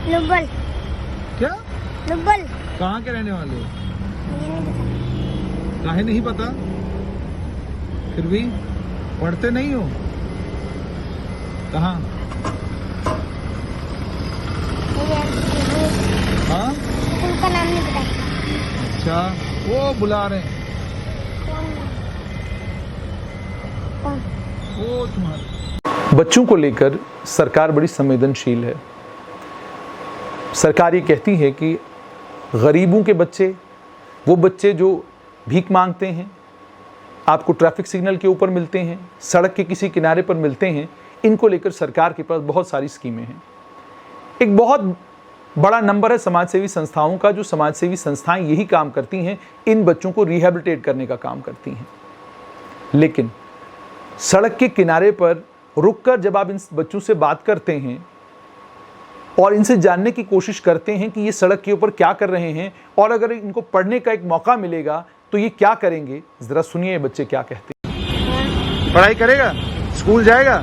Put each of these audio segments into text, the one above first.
लुब्बल। क्या? लुब्बल। कहाँ के रहने वाले हो? मुझे नहीं पता। काहे नहीं पता? फिर भी पढ़ते नहीं हो? कहाँ? हाँ? स्कूल का नाम नहीं पता। अच्छा, वो बुला रहे हैं। कौन? वो तुम्हारे। बच्चों को लेकर सरकार बड़ी संवेदनशील है। सरकार ये कहती है कि गरीबों के बच्चे, वो बच्चे जो भीख मांगते हैं, आपको ट्रैफिक सिग्नल के ऊपर मिलते हैं, सड़क के किसी किनारे पर मिलते हैं, इनको लेकर सरकार के पास बहुत सारी स्कीमें हैं। एक बहुत बड़ा नंबर है समाजसेवी संस्थाओं का, जो समाजसेवी संस्थाएं यही काम करती हैं, इन बच्चों को रिहैबिलिटेट करने का काम करती हैं। लेकिन सड़क के किनारे पर रुककर जब आप इन बच्चों से बात करते हैं और इनसे जानने की कोशिश करते हैं कि ये सड़क के ऊपर क्या कर रहे हैं और अगर इनको पढ़ने का एक मौका मिलेगा तो ये क्या करेंगे, जरा सुनिए ये बच्चे क्या कहते हैं। पढ़ाई करेगा? स्कूल जाएगा?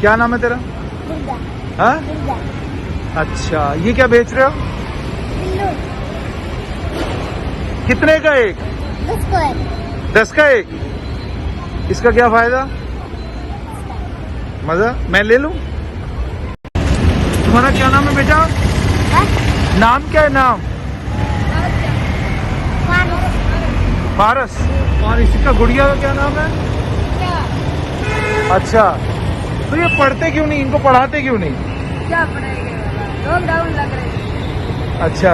क्या नाम है तेरा? दुर्गा। हाँ? दुर्गा। अच्छा, ये क्या बेच रहे हो? बिल्लू। कितने का एक? 10 को है। 10 का एक? इसका क्या फायदा? मजा? मैं ले लूं? तुम्हारा क्या नाम है बेटा? नाम क्या है? नाम पारस। और इसका गुड़िया का क्या नाम है? अच्छा, तो ये पढ़ते क्यों नहीं? इनको पढ़ाते क्यों नहीं? क्या पढ़ाएंगे? लॉकडाउन लग रही है। अच्छा,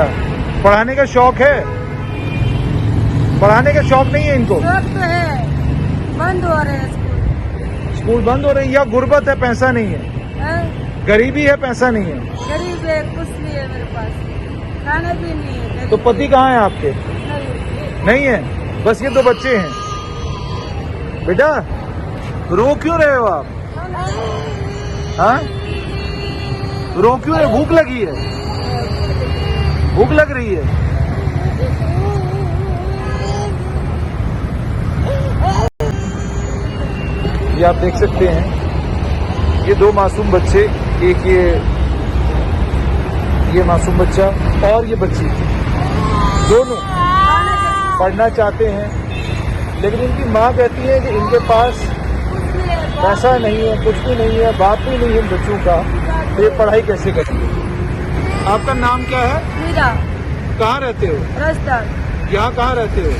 पढ़ाने का शौक है? पढ़ाने का शौक नहीं है इनको? शौक तो है, बंद हो रहे हैं स्कूल। स्कूल बंद हो रहे हैं या गुर्बत है, पैसा नहीं है? हैं? गरीबी है, पैसा नहीं है? गरीब है, कुछ नहीं है मेरे पास, खाने भी नहीं है। गरीब तो पति कहाँ है आपके? नहीं। नहीं है, बस ये 2 बच्चे हैं। बेटा रो क्यों रहे हो आप? हाँ? रो क्यों है? भूख लगी है? भूख लग रही है? ये आप देख सकते हैं, ये 2 मासूम बच्चे, एक ये मासूम बच्चा और ये बच्ची, दोनों पढ़ना चाहते हैं, लेकिन इनकी माँ कहती है कि इनके पास पैसा नहीं है, कुछ भी नहीं है, बाप भी नहीं है इन बच्चों का, तो ये पढ़ाई कैसे करेंगे? आपका नाम क्या है? मीरा। कहाँ रहते हो? राजस्थान। यहाँ कहाँ रहते हो?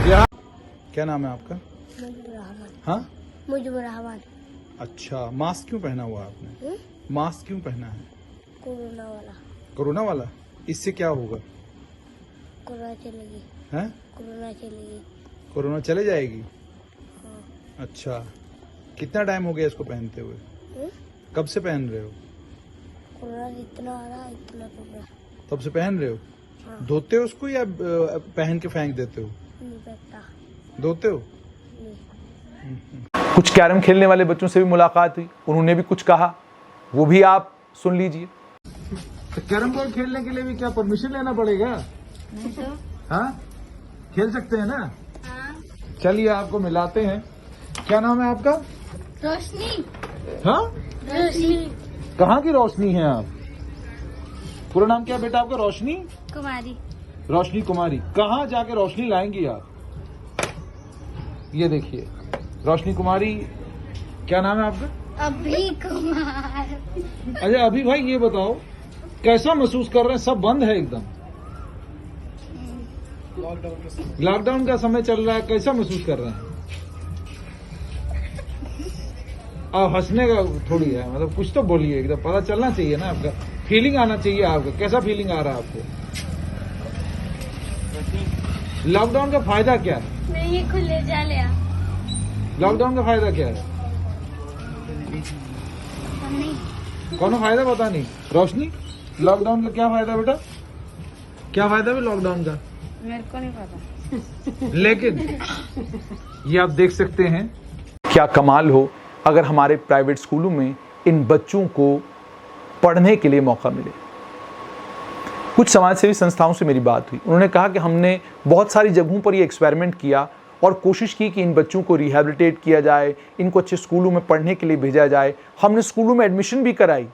यहाँ। क्या नाम है आपका? हाँ? मुझे रहमान। अच्छा, मास्क क्यों पहना हुआ आपने? मास्क क्यों पहना है? कोरोना वाला। कोरोना वाला? इससे क्या होगा? कोरोना चलेगी। हैं? कोरोना चलेगी। कोरोना चले जाएगी? हाँ। अच्छा, कितना टाइम हो गया इसको पहनते हुए? कब से पहन रहे हो? कोरोना जितना आ रहा इतना कोरोना। तब से पहन रहे हो? हाँ। धोते हो उसको या पहन के फेंक देते हो? नहीं पता। धोते हो? नहीं। कुछ कैरम खेलने वाले बच्चों से भी मुलाकात हुई, उन्होंने भी कुछ कहा, वो भी आप सुन लीजिए। तो कैरम बोर्ड खेलने के लिए भी क्या परमिशन लेना पड़ेगा? नहीं तो? हाँ, खेल सकते हैं ना? हाँ। चलिए आपको मिलाते हैं। क्या नाम है आपका? रोशनी। हाँ? रोशनी कहाँ की रोशनी है आप? पूरा नाम क्या है बेटा आपका? रोशनी कुमारी। रोशनी कुमारी। कहाँ जाके रोशनी लाएंगी आप? ये देखिए, रोशनी कुमारी। क्या नाम है आपका? अभी कुमार। अच्छा अभी भाई ये बताओ, कैसा महसूस कर रहे हैं? सब बंद है एकदम, लॉकडाउन का समय चल रहा है, कैसा महसूस कर रहे हैं? अब हंसने का थोड़ी है, मतलब कुछ तो बोलिए, एकदम पता चलना चाहिए ना आपका, फीलिंग आना चाहिए आपका, कैसा फीलिंग आ रहा है आपको? लॉकडाउन का फायदा क्या है? मैं ये खुले जा लिया। लॉकडाउन का फायदा क्या है? कौन फायदा पता नहीं। रोशनी, लॉकडाउन का क्या फायदा बेटा? क्या फायदा है लॉकडाउन का? मेरे को नहीं पता। लेकिन ये आप देख सकते हैं, क्या कमाल हो अगर हमारे प्राइवेट स्कूलों में इन बच्चों को पढ़ने के लिए मौका मिले। कुछ समाजसेवी संस्थाओं से मेरी बात हुई, उन्होंने कहा कि हमने बहुत सारी जगहों पर ये एक्सपेरिमेंट किया और कोशिश की कि इन बच्चों को रिहैबिलिटेट किया जाए, इनको अच्छे स्कूलों में पढ़ने के लिए भेजा जाए। हमने स्कूलों में एडमिशन भी कराई,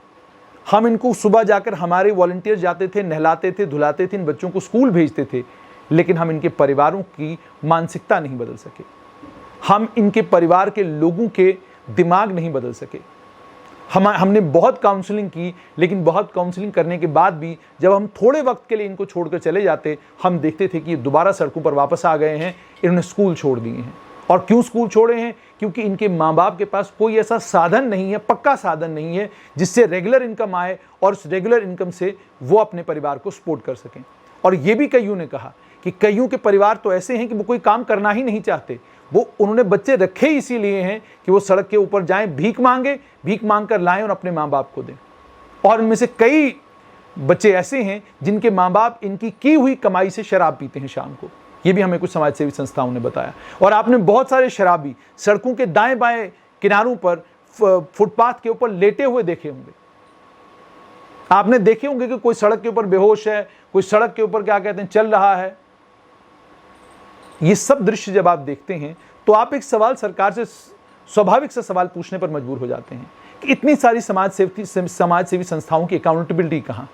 हम इनको सुबह जाकर, हमारे वॉलंटियर जाते थे, नहलाते थे, धुलाते थे, इन बच्चों को स्कूल भेजते थे, लेकिन हम इनके परिवारों की मानसिकता नहीं बदल सके। हम इनके परिवार के लोगों के दिमाग नहीं बदल सके। हमने बहुत काउंसलिंग की, लेकिन बहुत काउंसलिंग करने के बाद भी जब हम थोड़े वक्त के लिए इनको छोड़कर चले जाते, हम देखते थे कि ये दोबारा सड़कों पर वापस आ गए हैं, इन्होंने स्कूल छोड़ दिए हैं। और क्यों स्कूल छोड़े हैं? क्योंकि इनके माँ बाप के पास कोई ऐसा साधन नहीं है, पक्का साधन नहीं है, जिससे रेगुलर इनकम आए और उस रेगुलर इनकम से वो अपने परिवार को सपोर्ट कर सकें। और ये भी कईयों ने कहा कि कईयों के परिवार तो ऐसे हैं कि वो कोई काम करना ही नहीं चाहते, उन्होंने बच्चे रखे इसीलिए हैं कि वो सड़क के ऊपर जाएं, भीख मांग कर लाएं और अपने माँ बाप को दें। और इनमें से कई बच्चे ऐसे हैं जिनके माँ बाप इनकी की हुई कमाई से शराब पीते हैं शाम को। ये भी हमें कुछ समाजसेवी संस्थाओं ने बताया। और आपने बहुत सारे शराबी सड़कों के दाएं बाएं किनारों पर, फुटपाथ के ऊपर लेटे हुए देखे होंगे। आपने देखे होंगे कि कोई सड़क के ऊपर बेहोश है, कोई सड़क के ऊपर क्या कहते हैं चल रहा है। ये सब दृश्य जब आप देखते हैं तो आप एक सवाल सरकार से, स्वाभाविक सा सवाल पूछने पर मजबूर हो जाते हैं कि इतनी सारी समाजसेवी संस्थाओं की अकाउंटेबिलिटी कहाँ।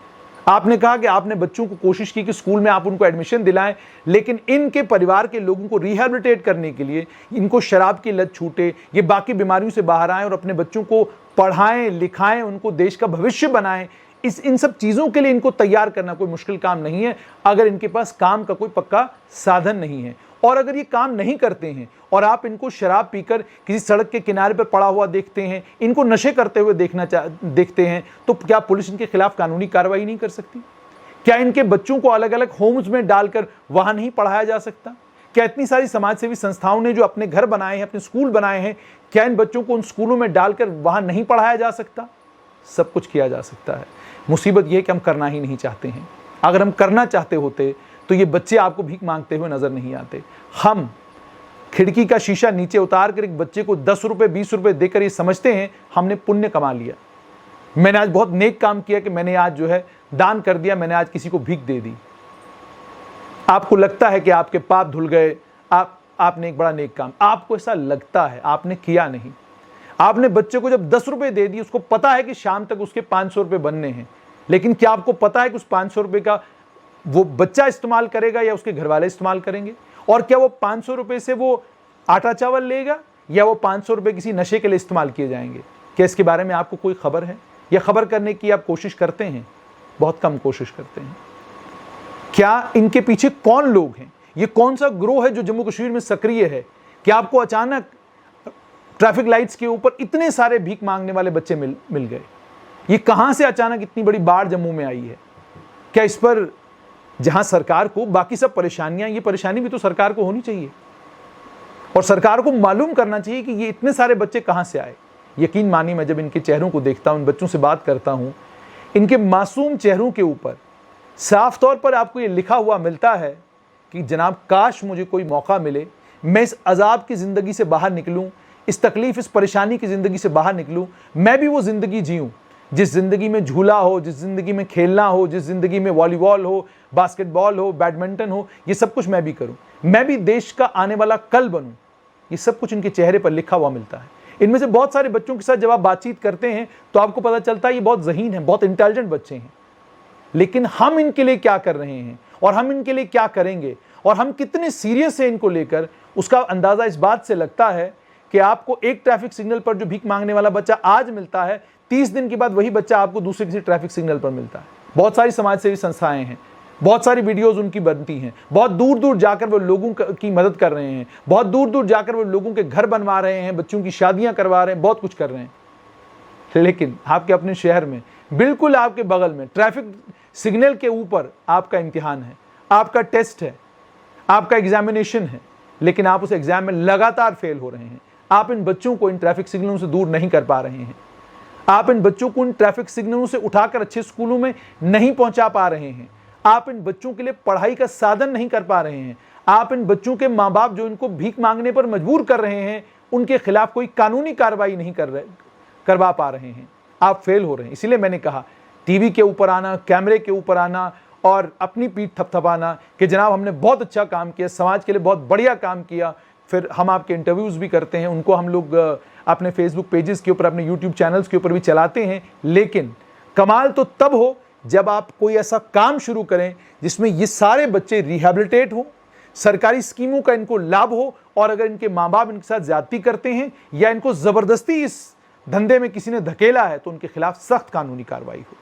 आपने कहा कि आपने बच्चों को कोशिश की कि स्कूल में आप उनको एडमिशन दिलाएं, लेकिन इनके परिवार के लोगों को रिहैबिलिटेट करने के लिए, इनको शराब की लत छूटे, ये बाकी बीमारियों से बाहर आएं और अपने बच्चों को पढ़ाएं, लिखाएं, उनको देश का भविष्य बनाएं, इन सब चीज़ों के लिए इनको तैयार करना कोई मुश्किल काम नहीं है, अगर इनके पास काम का कोई पक्का साधन नहीं है। और अगर ये काम नहीं करते हैं और आप इनको शराब पीकर किसी सड़क के किनारे पर पड़ा हुआ देखते हैं, इनको नशे करते हुए देखते हैं, तो क्या पुलिस इनके खिलाफ कानूनी कार्रवाई नहीं कर सकती? क्या इनके बच्चों को अलग अलग होम्स में डालकर वहां नहीं पढ़ाया जा सकता? क्या इतनी सारी समाजसेवी संस्थाओं ने जो अपने घर बनाए हैं, अपने स्कूल बनाए हैं, क्या इन बच्चों को उन स्कूलों में डालकर वहां नहीं पढ़ाया जा सकता? सब कुछ किया जा सकता है। मुसीबत यह है कि हम करना ही नहीं चाहते हैं। अगर हम करना चाहते होते तो ये बच्चे आपको भीख मांगते हुए नजर नहीं आते। हम खिड़की का शीशा नीचे उतार कर एक बच्चे को 10 रुपए 20 रुपए देकर ये समझते हैं हमने पुण्य कमा लिया, मैंने आज बहुत नेक काम किया कि मैंने आज जो है दान कर दिया, मैंने आज किसी को भीख दे दी। आपको लगता है कि आपके पाप धुल गए, आपने एक बड़ा नेक काम, आपको ऐसा लगता है, आपने किया नहीं। आपने बच्चे को जब 10 रुपए दे दिए, उसको पता है कि शाम तक उसके 500 रुपए बनने हैं, लेकिन क्या आपको पता है कि उस 500 रुपए का वो बच्चा इस्तेमाल करेगा या उसके घर वाले इस्तेमाल करेंगे? और क्या वो 500 रुपए से वो आटा चावल लेगा या वो 500 रुपए किसी नशे के लिए इस्तेमाल किए जाएंगे? क्या इसके बारे में आपको कोई खबर है या खबर करने की आप कोशिश करते हैं? बहुत कम कोशिश करते हैं। क्या इनके पीछे कौन लोग हैं? ये कौन सा ग्रोह है जो जम्मू कश्मीर में सक्रिय है? क्या आपको अचानक ट्रैफिक लाइट्स के ऊपर इतने सारे भीख मांगने वाले बच्चे मिल गए? ये कहां से अचानक इतनी बड़ी बाढ़ जम्मू में आई है? क्या इस पर, जहां सरकार को बाकी सब परेशानियां, ये परेशानी भी तो सरकार को होनी चाहिए और सरकार को मालूम करना चाहिए कि ये इतने सारे बच्चे कहां से आए। यकीन मानिए, मैं जब इनके चेहरों को देखता हूं, इन बच्चों से बात करता हूं, इनके मासूम चेहरों के ऊपर साफ तौर पर आपको ये लिखा हुआ मिलता है कि जनाब काश मुझे कोई मौका मिले, मैं इस अजाब की जिंदगी से बाहर निकलूं, इस तकलीफ, इस परेशानी की जिंदगी से बाहर निकलूं, मैं भी वो जिंदगी जीऊं जिस जिंदगी में झूला हो, जिस जिंदगी में खेलना हो, जिस जिंदगी में वॉलीबॉल हो, बास्केटबॉल हो, बैडमिंटन हो, ये सब कुछ मैं भी करूं, मैं भी देश का आने वाला कल बनूं। ये सब कुछ इनके चेहरे पर लिखा हुआ मिलता है। इनमें से बहुत सारे बच्चों के साथ जब आप बातचीत करते हैं तो आपको पता चलता है ये बहुत ज़हीन है, बहुत इंटेलिजेंट बच्चे हैं, लेकिन हम इनके लिए क्या कर रहे हैं और हम इनके लिए क्या करेंगे और हम कितने सीरियस हैं इनको लेकर, उसका अंदाजा इस बात से लगता है कि आपको एक ट्रैफिक सिग्नल पर जो भीख मांगने वाला बच्चा आज मिलता है, 30 दिन के बाद वही बच्चा आपको दूसरे किसी ट्रैफिक सिग्नल पर मिलता है। बहुत सारी समाजसेवी संस्थाएं हैं, बहुत सारी वीडियोस उनकी बनती हैं, बहुत दूर दूर जाकर वो लोगों की मदद कर रहे हैं, बहुत दूर दूर जाकर वो लोगों के घर बनवा रहे हैं, बच्चों की शादियां करवा रहे हैं, बहुत कुछ कर रहे हैं। लेकिन आपके अपने शहर में, बिल्कुल आपके बगल में, ट्रैफिक सिग्नल के ऊपर आपका इम्तिहान है, आपका टेस्ट है, आपका एग्जामिनेशन है, लेकिन आप उस एग्जाम में लगातार फेल हो रहे हैं। आप इन बच्चों को इन ट्रैफिक सिग्नलों से दूर नहीं कर पा रहे हैं। आप इन बच्चों को इन ट्रैफिक सिग्नलों से उठाकर अच्छे स्कूलों में नहीं पहुंचा पा रहे हैं। आप इन बच्चों के लिए पढ़ाई का साधन नहीं कर पा रहे हैं। आप इन बच्चों के माँ बाप जो इनको भीख मांगने पर मजबूर कर रहे हैं, उनके खिलाफ कोई कानूनी कार्रवाई नहीं करवा पा रहे हैं। आप फेल हो रहे हैं। इसीलिए मैंने कहा, टीवी के ऊपर आना, कैमरे के ऊपर आना और अपनी पीठ थपथपाना कि जनाब हमने बहुत अच्छा काम किया, समाज के लिए बहुत बढ़िया काम किया, फिर हम आपके इंटरव्यूज़ भी करते हैं, उनको हम लोग अपने फेसबुक पेजेस के ऊपर, अपने यूट्यूब चैनल्स के ऊपर भी चलाते हैं, लेकिन कमाल तो तब हो जब आप कोई ऐसा काम शुरू करें जिसमें ये सारे बच्चे रिहैबिलिटेट हो, सरकारी स्कीमों का इनको लाभ हो, और अगर इनके माँ बाप इनके साथ ज्यादती करते हैं या इनको जबरदस्ती इस धंधे में किसी ने धकेला है तो उनके खिलाफ सख्त कानूनी कार्रवाई हो।